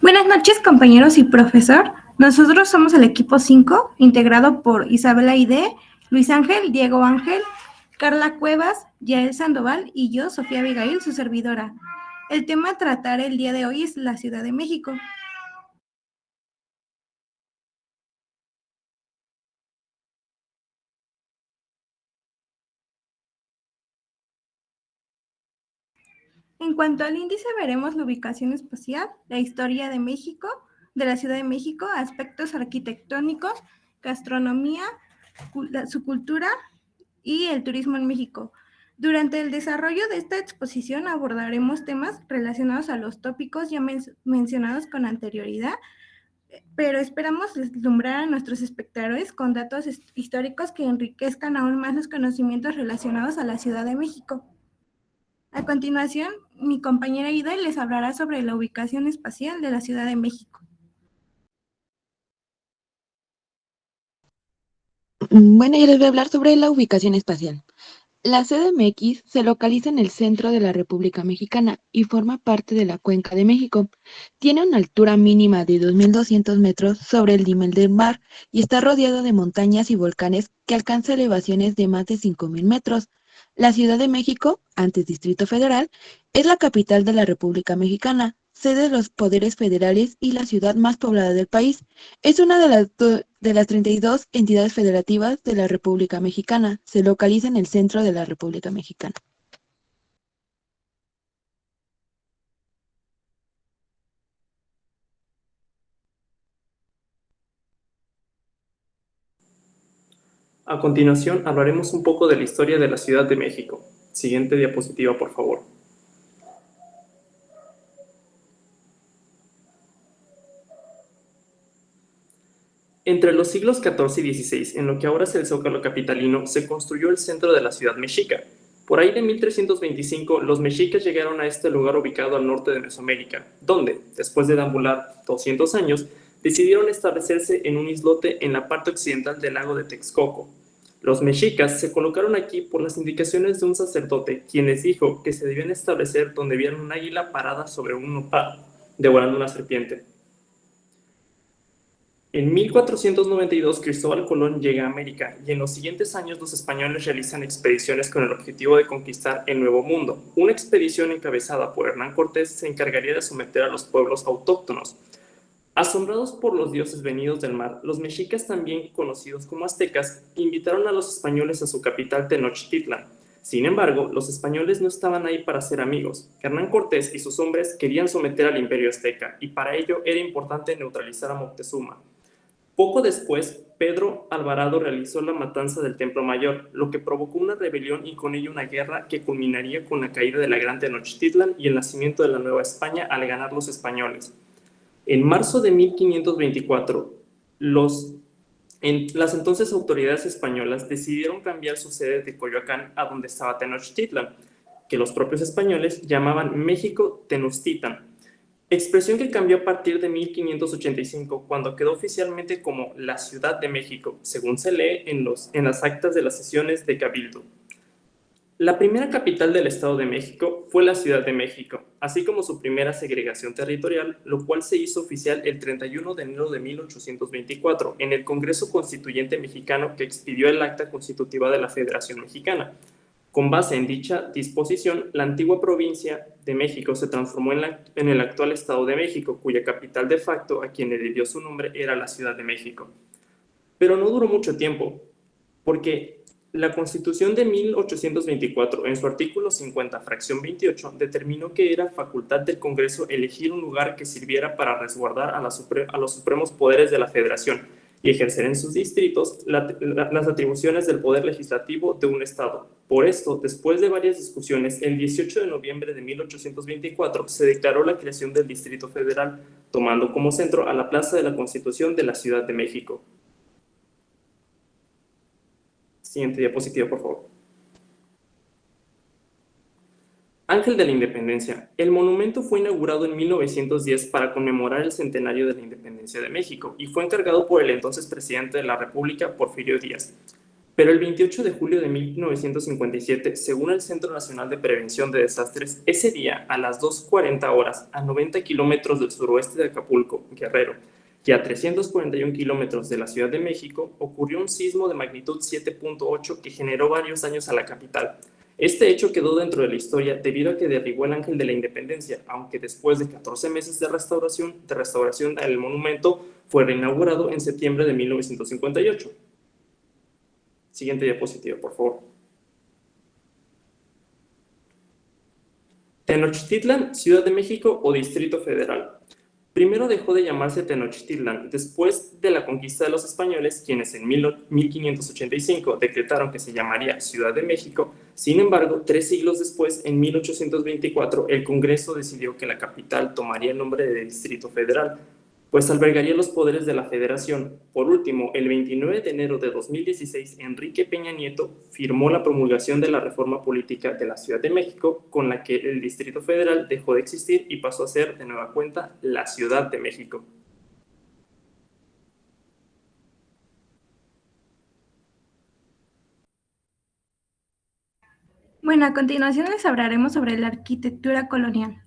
Buenas noches, compañeros y profesor. Nosotros somos el equipo 5, integrado por Isabela Aide, Luis Ángel, Diego Ángel, Carla Cuevas, Yael Sandoval y yo, Sofía Abigail, su servidora. El tema a tratar el día de hoy es la Ciudad de México. En cuanto al índice, veremos la ubicación espacial, la historia de México, de la Ciudad de México, aspectos arquitectónicos, gastronomía, su cultura y el turismo en México. Durante el desarrollo de esta exposición abordaremos temas relacionados a los tópicos ya mencionados con anterioridad, pero esperamos deslumbrar a nuestros espectadores con datos históricos que enriquezcan aún más los conocimientos relacionados a la Ciudad de México. A continuación, mi compañera Ida les hablará sobre la ubicación espacial de la Ciudad de México. Bueno, yo les voy a hablar sobre la ubicación espacial. La CDMX se localiza en el centro de la República Mexicana y forma parte de la Cuenca de México. Tiene una altura mínima de 2.200 metros sobre el nivel del mar y está rodeado de montañas y volcanes que alcanza elevaciones de más de 5.000 metros. La Ciudad de México, antes Distrito Federal, es la capital de la República Mexicana, sede de los poderes federales y la ciudad más poblada del país. Es una de las 32 entidades federativas de la República Mexicana. Se localiza en el centro de la República Mexicana. A continuación, hablaremos un poco de la historia de la Ciudad de México. Siguiente diapositiva, por favor. Entre los siglos XIV y XVI, en lo que ahora es el Zócalo capitalino, se construyó el centro de la ciudad mexica. Por ahí de 1325, los mexicas llegaron a este lugar ubicado al norte de Mesoamérica, donde, después de deambular 200 años, decidieron establecerse en un islote en la parte occidental del lago de Texcoco. Los mexicas se colocaron aquí por las indicaciones de un sacerdote, quien les dijo que se debían establecer donde vieran un águila parada sobre un nopal, devorando una serpiente. En 1492 Cristóbal Colón llega a América y en los siguientes años los españoles realizan expediciones con el objetivo de conquistar el Nuevo Mundo. Una expedición encabezada por Hernán Cortés se encargaría de someter a los pueblos autóctonos. Asombrados por los dioses venidos del mar, los mexicas, también conocidos como aztecas, invitaron a los españoles a su capital Tenochtitlan. Sin embargo, los españoles no estaban ahí para ser amigos. Hernán Cortés y sus hombres querían someter al imperio azteca y para ello era importante neutralizar a Moctezuma. Poco después, Pedro Alvarado realizó la matanza del Templo Mayor, lo que provocó una rebelión y con ello una guerra que culminaría con la caída de la Gran Tenochtitlan y el nacimiento de la Nueva España al ganar los españoles. En marzo de 1524, las entonces autoridades españolas decidieron cambiar su sede de Coyoacán a donde estaba Tenochtitlan, que los propios españoles llamaban México Tenochtitlan, expresión que cambió a partir de 1585, cuando quedó oficialmente como la Ciudad de México, según se lee en las actas de las sesiones de Cabildo. La primera capital del Estado de México fue la Ciudad de México, así como su primera segregación territorial, lo cual se hizo oficial el 31 de enero de 1824 en el Congreso Constituyente Mexicano, que expidió el Acta Constitutiva de la Federación Mexicana. Con base en dicha disposición, la antigua provincia de México se transformó en el actual Estado de México, cuya capital de facto, a quien le dio su nombre, era la Ciudad de México. Pero no duró mucho tiempo, porque la Constitución de 1824, en su artículo 50, fracción 28, determinó que era facultad del Congreso elegir un lugar que sirviera para resguardar a los supremos poderes de la Federación y ejercer en sus distritos las atribuciones del poder legislativo de un Estado. Por esto, después de varias discusiones, el 18 de noviembre de 1824 se declaró la creación del Distrito Federal, tomando como centro a la Plaza de la Constitución de la Ciudad de México. Siguiente diapositiva, por favor. Ángel de la Independencia. El monumento fue inaugurado en 1910 para conmemorar el centenario de la independencia de México y fue encargado por el entonces presidente de la República, Porfirio Díaz. Pero el 28 de julio de 1957, según el Centro Nacional de Prevención de Desastres, ese día, a las 2:40 horas, a 90 kilómetros del suroeste de Acapulco, Guerrero, y a 341 kilómetros de la Ciudad de México, ocurrió un sismo de magnitud 7.8 que generó varios daños a la capital. Este hecho quedó dentro de la historia debido a que derribó el Ángel de la Independencia, aunque después de 14 meses de restauración el monumento fue reinaugurado en septiembre de 1958. Siguiente diapositiva, por favor. Tenochtitlan, Ciudad de México o Distrito Federal. Primero dejó de llamarse Tenochtitlan después de la conquista de los españoles, quienes en 1585 decretaron que se llamaría Ciudad de México. Sin embargo, 3 siglos después, en 1824, el Congreso decidió que la capital tomaría el nombre de Distrito Federal, pues albergaría los poderes de la Federación. Por último, el 29 de enero de 2016, Enrique Peña Nieto firmó la promulgación de la reforma política de la Ciudad de México, con la que el Distrito Federal dejó de existir y pasó a ser de nueva cuenta la Ciudad de México. Bueno, a continuación les hablaremos sobre la arquitectura colonial.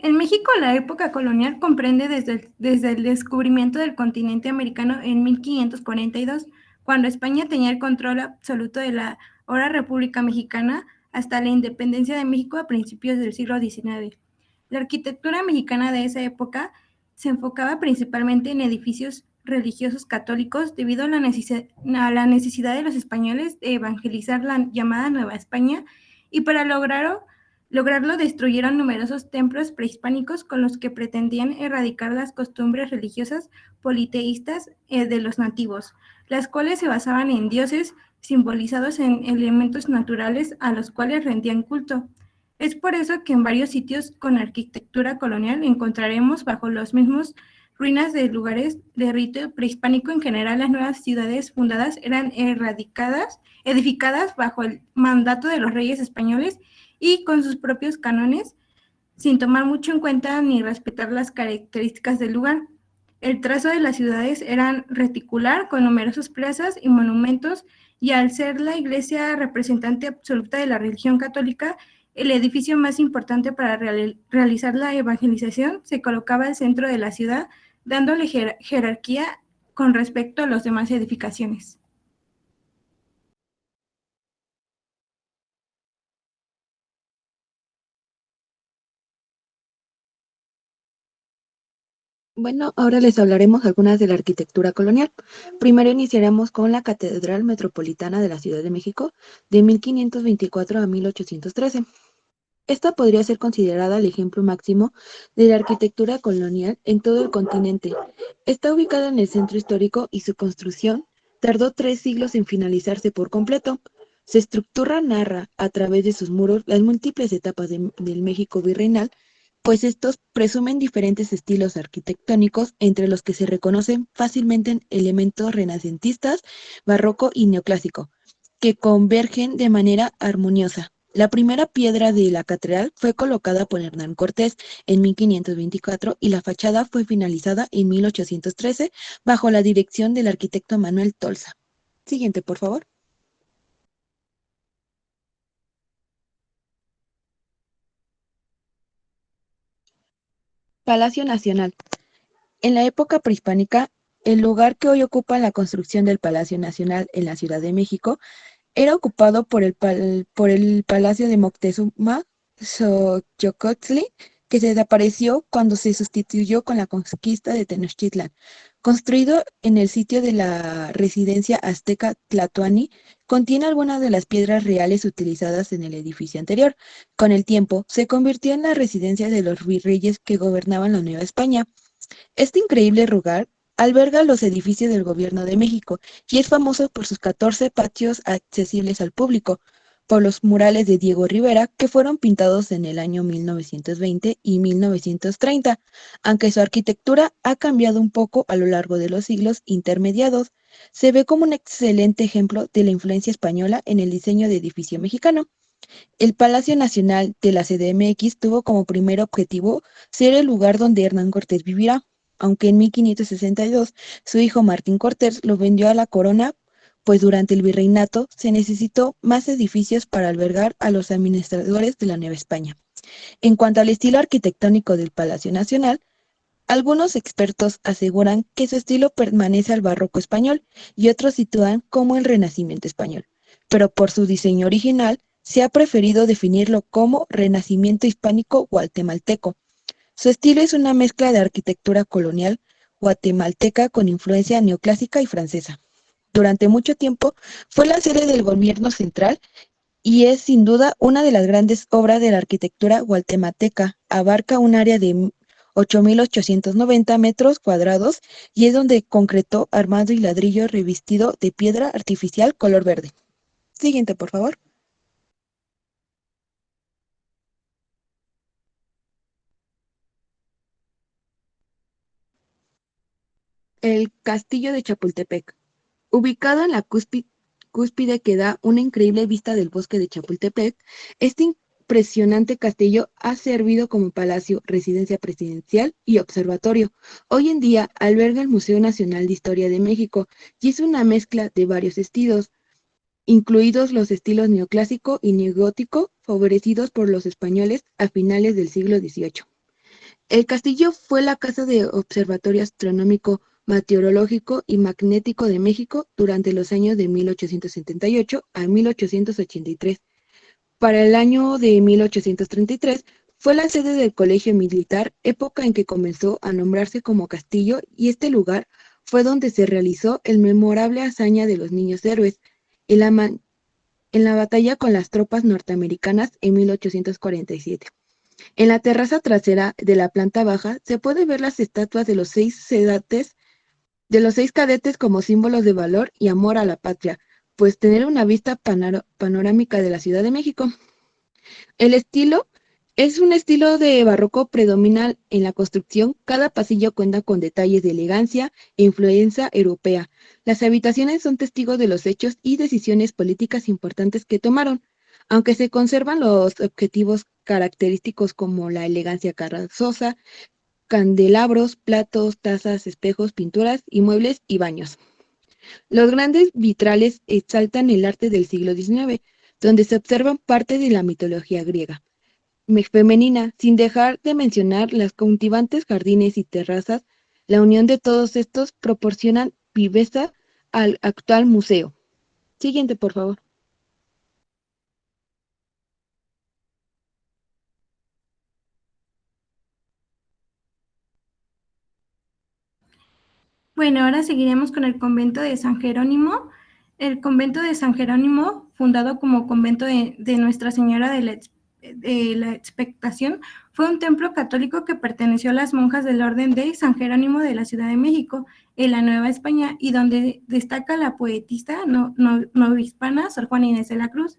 En México, la época colonial comprende desde el descubrimiento del continente americano en 1542, cuando España tenía el control absoluto de la ahora República Mexicana, hasta la independencia de México a principios del siglo XIX. La arquitectura mexicana de esa época se enfocaba principalmente en edificios religiosos católicos debido a la necesidad de los españoles de evangelizar la llamada Nueva España, y para lograrlo destruyeron numerosos templos prehispánicos con los que pretendían erradicar las costumbres religiosas politeístas de los nativos, las cuales se basaban en dioses simbolizados en elementos naturales a los cuales rendían culto. Es por eso que en varios sitios con arquitectura colonial encontraremos bajo los mismos ruinas de lugares de rito prehispánico. En general, las nuevas ciudades fundadas eran edificadas bajo el mandato de los reyes españoles y con sus propios cánones, sin tomar mucho en cuenta ni respetar las características del lugar. El trazo de las ciudades era reticular, con numerosas plazas y monumentos, y al ser la iglesia representante absoluta de la religión católica, el edificio más importante para realizar la evangelización se colocaba al centro de la ciudad, dándole jerarquía con respecto a las demás edificaciones. Bueno, ahora les hablaremos algunas de la arquitectura colonial. Primero iniciaremos con la Catedral Metropolitana de la Ciudad de México de 1524 a 1813. Esta podría ser considerada el ejemplo máximo de la arquitectura colonial en todo el continente. Está ubicada en el centro histórico y su construcción tardó 3 siglos en finalizarse por completo. Su estructura narra a través de sus muros las múltiples etapas del México virreinal, pues estos presumen diferentes estilos arquitectónicos, entre los que se reconocen fácilmente elementos renacentistas, barroco y neoclásico, que convergen de manera armoniosa. La primera piedra de la catedral fue colocada por Hernán Cortés en 1524 y la fachada fue finalizada en 1813 bajo la dirección del arquitecto Manuel Tolsa. Siguiente, por favor. Palacio Nacional. En la época prehispánica, el lugar que hoy ocupa la construcción del Palacio Nacional en la Ciudad de México era ocupado por el Palacio de Moctezuma Xochicóatl, que se desapareció cuando se sustituyó con la conquista de Tenochtitlan. Construido en el sitio de la residencia azteca Tlatoani, contiene algunas de las piedras reales utilizadas en el edificio anterior. Con el tiempo, se convirtió en la residencia de los virreyes que gobernaban la Nueva España. Este increíble lugar alberga los edificios del Gobierno de México y es famoso por sus 14 patios accesibles al público, por los murales de Diego Rivera que fueron pintados en el año 1920 y 1930, aunque su arquitectura ha cambiado un poco a lo largo de los siglos intermediados. Se ve como un excelente ejemplo de la influencia española en el diseño de edificio mexicano. El Palacio Nacional de la CDMX tuvo como primer objetivo ser el lugar donde Hernán Cortés vivirá, aunque en 1562 su hijo Martín Cortés lo vendió a la corona, pues durante el virreinato se necesitó más edificios para albergar a los administradores de la Nueva España. En cuanto al estilo arquitectónico del Palacio Nacional, algunos expertos aseguran que su estilo permanece al barroco español y otros sitúan como el Renacimiento español, pero por su diseño original se ha preferido definirlo como Renacimiento hispánico guatemalteco. Su estilo es una mezcla de arquitectura colonial guatemalteca con influencia neoclásica y francesa. Durante mucho tiempo fue la sede del gobierno central y es sin duda una de las grandes obras de la arquitectura guatemalteca. Abarca un área de 8.890 metros cuadrados y es donde concretó armado y ladrillo revestido de piedra artificial color verde. Siguiente, por favor. El Castillo de Chapultepec. Ubicado en la cúspide que da una increíble vista del bosque de Chapultepec, este impresionante castillo ha servido como palacio, residencia presidencial y observatorio. Hoy en día alberga el Museo Nacional de Historia de México y es una mezcla de varios estilos, incluidos los estilos neoclásico y neogótico, favorecidos por los españoles a finales del siglo XVIII. El castillo fue la casa de Observatorio Astronómico, Meteorológico y Magnético de México durante los años de 1878 a 1883. Para el año de 1833 fue la sede del Colegio Militar, época en que comenzó a nombrarse como castillo, y este lugar fue donde se realizó el memorable hazaña de los Niños Héroes en la batalla con las tropas norteamericanas en 1847. En la terraza trasera de la planta baja se puede ver las estatuas de los seis cadetes como símbolos de valor y amor a la patria, pues tener una vista panorámica de la Ciudad de México. El estilo es un estilo de barroco predomina en la construcción. Cada pasillo cuenta con detalles de elegancia e influencia europea. Las habitaciones son testigos de los hechos y decisiones políticas importantes que tomaron, aunque se conservan los objetivos característicos como la elegancia carrozosa, candelabros, platos, tazas, espejos, pinturas y muebles y baños. Los grandes vitrales exaltan el arte del siglo XIX, donde se observan parte de la mitología griega femenina, sin dejar de mencionar las cautivantes jardines y terrazas. La unión de todos estos proporcionan viveza al actual museo. Siguiente, por favor. Bueno, ahora seguiremos con el convento de San Jerónimo. El convento de San Jerónimo, fundado como convento de Nuestra Señora de la Expectación, fue un templo católico que perteneció a las monjas del orden de San Jerónimo de la Ciudad de México, en la Nueva España, y donde destaca la poetisa novohispana Sor Juana Inés de la Cruz.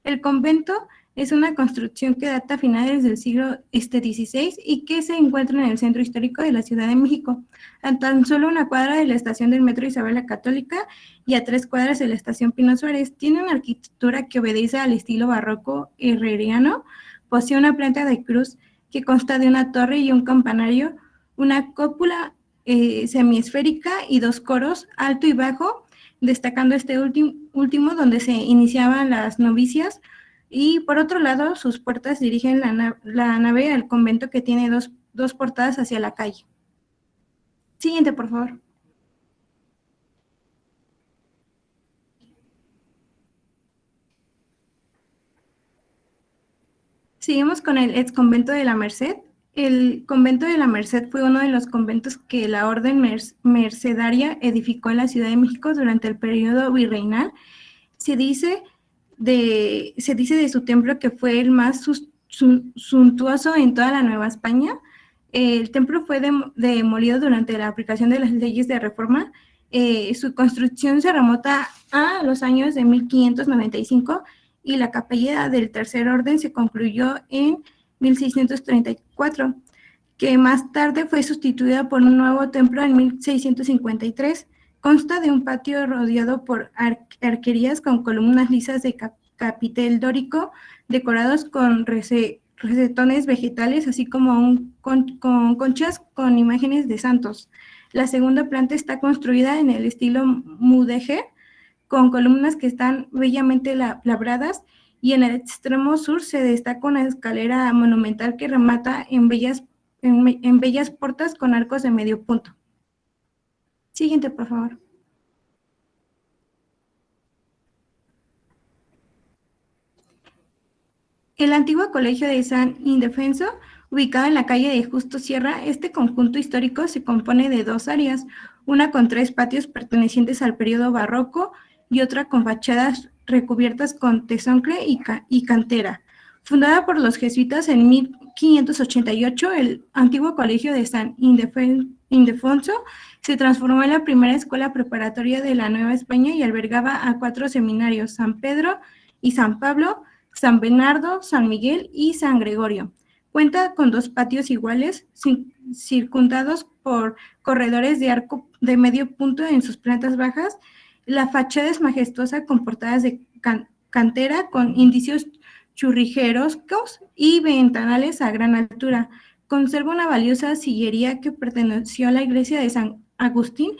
El convento es una construcción que data a finales del siglo XVI y que se encuentra en el centro histórico de la Ciudad de México, a tan solo una cuadra de la estación del Metro Isabel la Católica y a 3 cuadras de la estación Pino Suárez. Tiene una arquitectura que obedece al estilo barroco herreriano. Posee una planta de cruz que consta de una torre y un campanario, una cúpula semiesférica y 2 coros, alto y bajo, destacando este último donde se iniciaban las novicias. Y por otro lado, sus puertas dirigen la nave al convento, que tiene dos portadas hacia la calle. Siguiente, por favor. Seguimos con el ex convento de la Merced. El convento de la Merced fue uno de los conventos que la orden mercedaria edificó en la Ciudad de México durante el periodo virreinal. Se dice de su templo que fue el más suntuoso en toda la Nueva España. El templo fue demolido durante la aplicación de las leyes de reforma. Su construcción se remota a los años de 1595 y la capilla del Tercer Orden se concluyó en 1634, que más tarde fue sustituida por un nuevo templo en 1653. Consta de un patio rodeado por arquerías con columnas lisas de capitel dórico decorados con recetones vegetales, así como con conchas con imágenes de santos. La segunda planta está construida en el estilo mudéjar, con columnas que están bellamente labradas, y en el extremo sur se destaca una escalera monumental que remata en bellas puertas con arcos de medio punto. Siguiente, por favor. El antiguo Colegio de San Ildefonso, ubicado en la calle de Justo Sierra, este conjunto histórico se compone de dos áreas, una con 3 patios pertenecientes al periodo barroco y otra con fachadas recubiertas con tezoncle y cantera. Fundada por los jesuitas en 1588, el antiguo Colegio de San Ildefonso se transformó en la primera escuela preparatoria de la Nueva España y albergaba a 4 seminarios: San Pedro y San Pablo, San Bernardo, San Miguel y San Gregorio. Cuenta con 2 patios iguales, circundados por corredores de arco de medio punto en sus plantas bajas. La fachada es majestuosa con portadas de cantera con indicios churriguerescos y ventanales a gran altura. Conserva una valiosa sillería que perteneció a la iglesia de San Agustín.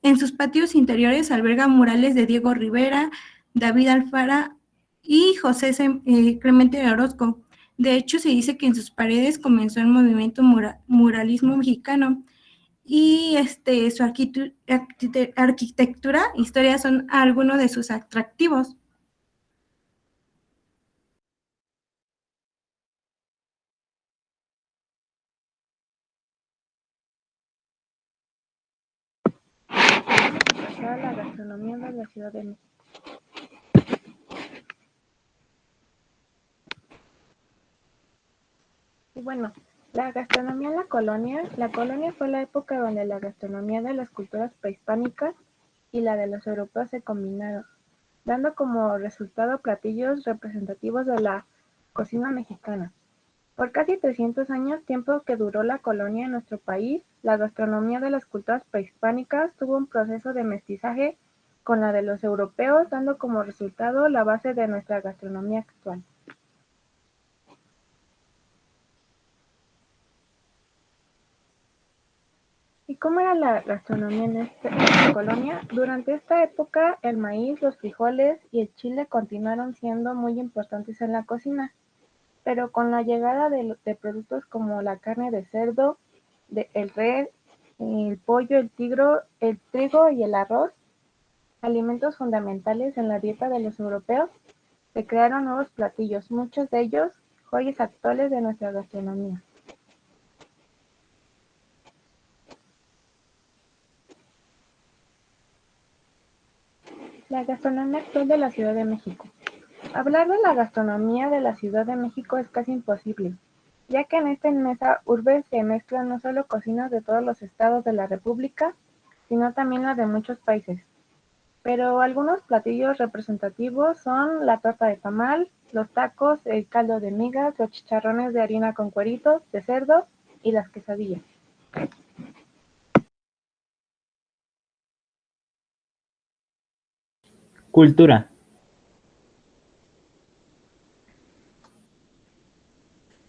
En sus patios interiores alberga murales de Diego Rivera, David Alfara y José Clemente Orozco. De hecho, se dice que en sus paredes comenzó el movimiento muralismo mexicano, y su arquitectura, historia son algunos de sus atractivos. Pasar a la gastronomía de la Ciudad de México. Y bueno, la gastronomía en la colonia fue la época donde la gastronomía de las culturas prehispánicas y la de los europeos se combinaron, dando como resultado platillos representativos de la cocina mexicana. Por casi 300 años, tiempo que duró la colonia en nuestro país, la gastronomía de las culturas prehispánicas tuvo un proceso de mestizaje con la de los europeos, dando como resultado la base de nuestra gastronomía actual. ¿Y cómo era la gastronomía en esta colonia? Durante esta época, el maíz, los frijoles y el chile continuaron siendo muy importantes en la cocina, pero con la llegada de productos como la carne de cerdo, el res, el pollo, el trigo y el arroz, alimentos fundamentales en la dieta de los europeos, se crearon nuevos platillos, muchos de ellos joyas actuales de nuestra gastronomía. La gastronomía actual de la Ciudad de México. Hablar de la gastronomía de la Ciudad de México es casi imposible, ya que en esta inmensa urbe se mezclan no solo cocinas de todos los estados de la República, sino también las de muchos países. Pero algunos platillos representativos son la torta de tamal, los tacos, el caldo de migas, los chicharrones de harina con cueritos de cerdo y las quesadillas. Cultura.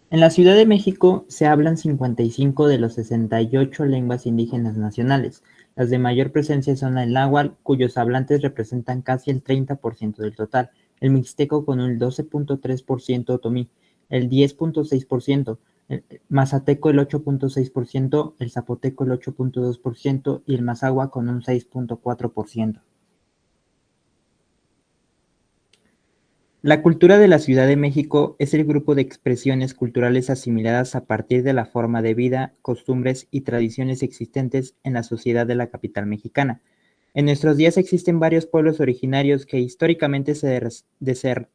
En la Ciudad de México se hablan 55 de los 68 lenguas indígenas nacionales. Las de mayor presencia son el náhuatl, cuyos hablantes representan casi el 30% del total, el mixteco con un 12.3%, otomí el 10.6%, el mazateco el 8.6%, el zapoteco el 8.2% y el mazahua con un 6.4%. La cultura de la Ciudad de México es el grupo de expresiones culturales asimiladas a partir de la forma de vida, costumbres y tradiciones existentes en la sociedad de la capital mexicana. En nuestros días existen varios pueblos originarios que históricamente se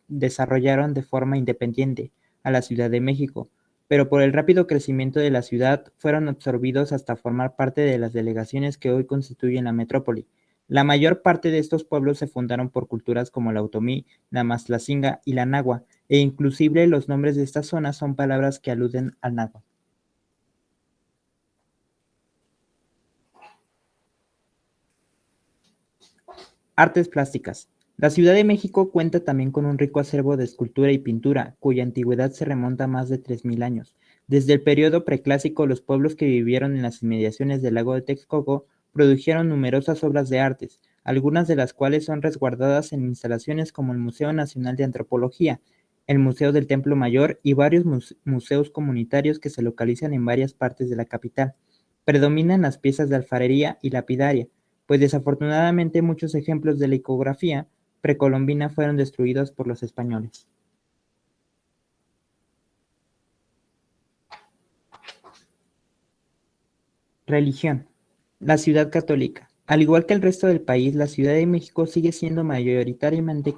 desarrollaron de forma independiente a la Ciudad de México, pero por el rápido crecimiento de la ciudad fueron absorbidos hasta formar parte de las delegaciones que hoy constituyen la metrópoli. La mayor parte de estos pueblos se fundaron por culturas como la otomí, la mastlacinga y la náhuatl, e inclusive los nombres de estas zonas son palabras que aluden al náhuatl. Artes plásticas. La Ciudad de México cuenta también con un rico acervo de escultura y pintura, cuya antigüedad se remonta a más de 3000 años. Desde el periodo preclásico, los pueblos que vivieron en las inmediaciones del lago de Texcoco produjeron numerosas obras de artes, algunas de las cuales son resguardadas en instalaciones como el Museo Nacional de Antropología, el Museo del Templo Mayor y varios museos comunitarios que se localizan en varias partes de la capital. Predominan las piezas de alfarería y lapidaria, pues desafortunadamente muchos ejemplos de la icografía precolombina fueron destruidos por los españoles. Religión. La ciudad católica. Al igual que el resto del país, la Ciudad de México sigue siendo mayoritariamente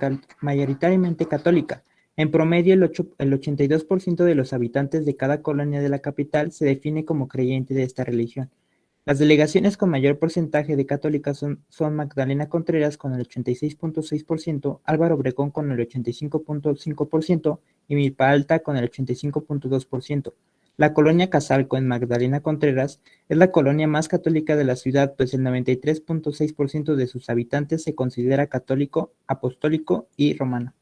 católica. En promedio, el 82% de los habitantes de cada colonia de la capital se define como creyente de esta religión. Las delegaciones con mayor porcentaje de católicas son Magdalena Contreras con el 86.6%, Álvaro Obregón con el 85.5% y Milpa Alta con el 85.2%. La colonia Casalco en Magdalena Contreras es la colonia más católica de la ciudad, pues el 93.6% de sus habitantes se considera católico, apostólico y romano.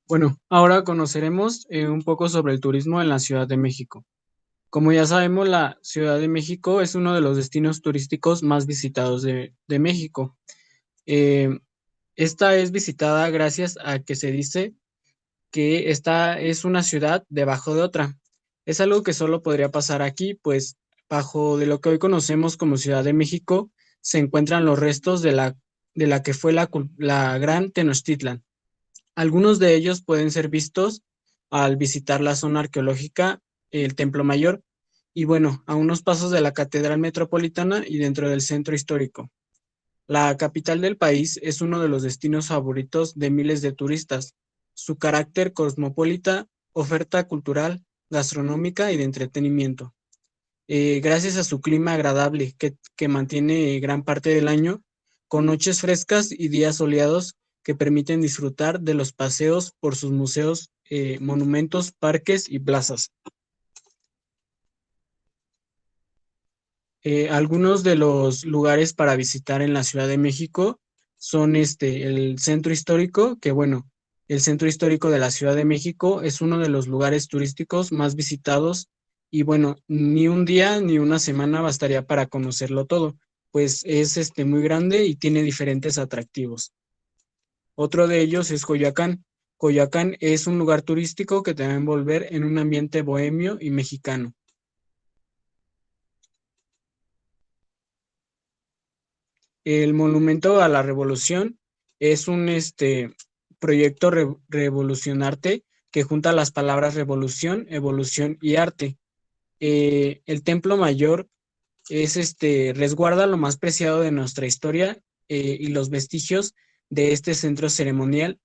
Bueno, ahora conoceremos un poco sobre el turismo en la Ciudad de México. Como ya sabemos, la Ciudad de México es uno de los destinos turísticos más visitados de México. Eh, Esta es visitada gracias a que se dice que esta es una ciudad debajo de otra. Es algo que solo podría pasar aquí, pues bajo de lo que hoy conocemos como Ciudad de México se encuentran los restos de la que fue la Gran Tenochtitlan. Algunos de ellos pueden ser vistos al visitar la zona arqueológica, el Templo Mayor, y bueno, a unos pasos de la Catedral Metropolitana y dentro del centro histórico. La capital del país es uno de los destinos favoritos de miles de turistas. Su carácter cosmopolita, oferta cultural, gastronómica y de entretenimiento. Gracias a su clima agradable que mantiene gran parte del año, con noches frescas y días soleados que permiten disfrutar de los paseos por sus museos, monumentos, parques y plazas. Algunos de los lugares para visitar en la Ciudad de México son el centro histórico, que bueno, el centro histórico de la Ciudad de México es uno de los lugares turísticos más visitados y bueno, ni un día ni una semana bastaría para conocerlo todo, pues es muy grande y tiene diferentes atractivos. Otro de ellos es Coyoacán. Coyoacán es un lugar turístico que te va a envolver en un ambiente bohemio y mexicano. El Monumento a la Revolución es un proyecto revolucionarte que junta las palabras revolución, evolución y arte. El Templo Mayor es resguarda lo más preciado de nuestra historia y los vestigios de este centro ceremonial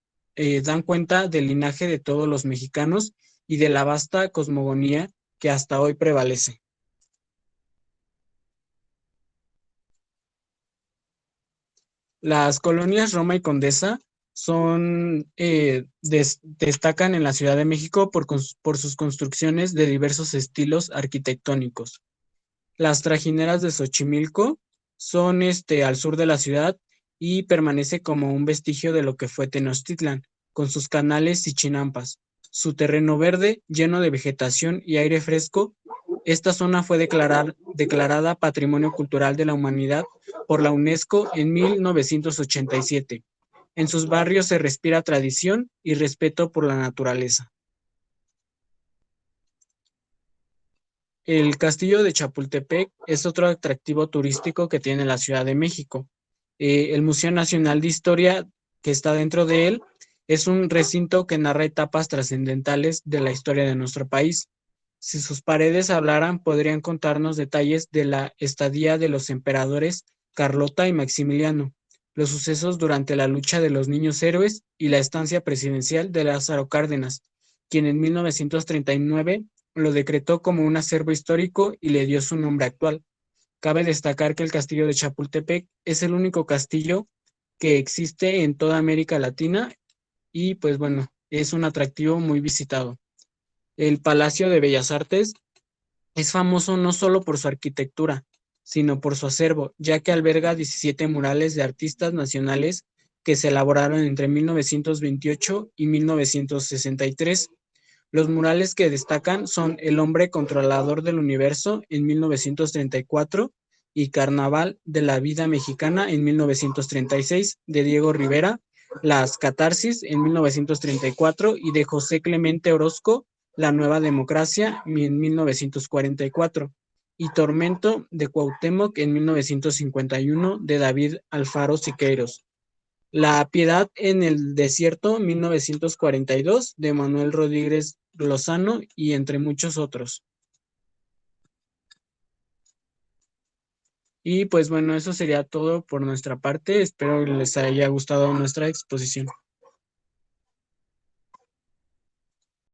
dan cuenta del linaje de todos los mexicanos y de la vasta cosmogonía que hasta hoy prevalece. Las colonias Roma y Condesa destacan en la Ciudad de México por sus construcciones de diversos estilos arquitectónicos. Las trajineras de Xochimilco son al sur de la ciudad y permanece como un vestigio de lo que fue Tenochtitlan, con sus canales y chinampas. Su terreno verde, lleno de vegetación y aire fresco, esta zona fue declarada Patrimonio Cultural de la Humanidad por la UNESCO en 1987. En sus barrios se respira tradición y respeto por la naturaleza. El Castillo de Chapultepec es otro atractivo turístico que tiene la Ciudad de México. El Museo Nacional de Historia, que está dentro de él, es un recinto que narra etapas trascendentales de la historia de nuestro país. Si sus paredes hablaran, podrían contarnos detalles de la estadía de los emperadores Carlota y Maximiliano, los sucesos durante la lucha de los niños héroes y la estancia presidencial de Lázaro Cárdenas, quien en 1939 lo decretó como un acervo histórico y le dio su nombre actual. Cabe destacar que el Castillo de Chapultepec es el único castillo que existe en toda América Latina y pues bueno, es un atractivo muy visitado. El Palacio de Bellas Artes Es famoso no solo por su arquitectura, sino por su acervo, ya que alberga 17 murales de artistas nacionales que se elaboraron entre 1928 y 1963. Los murales que destacan son El hombre controlador del universo en 1934 y Carnaval de la vida mexicana en 1936 de Diego Rivera, Las Catarsis en 1934 y de José Clemente Orozco, La nueva democracia en 1944 y Tormento de Cuauhtémoc en 1951 de David Alfaro Siqueiros. La piedad en el desierto, 1942, de Manuel Rodríguez Lozano y entre muchos otros. Y pues bueno, eso sería todo por nuestra parte. Espero les haya gustado nuestra exposición.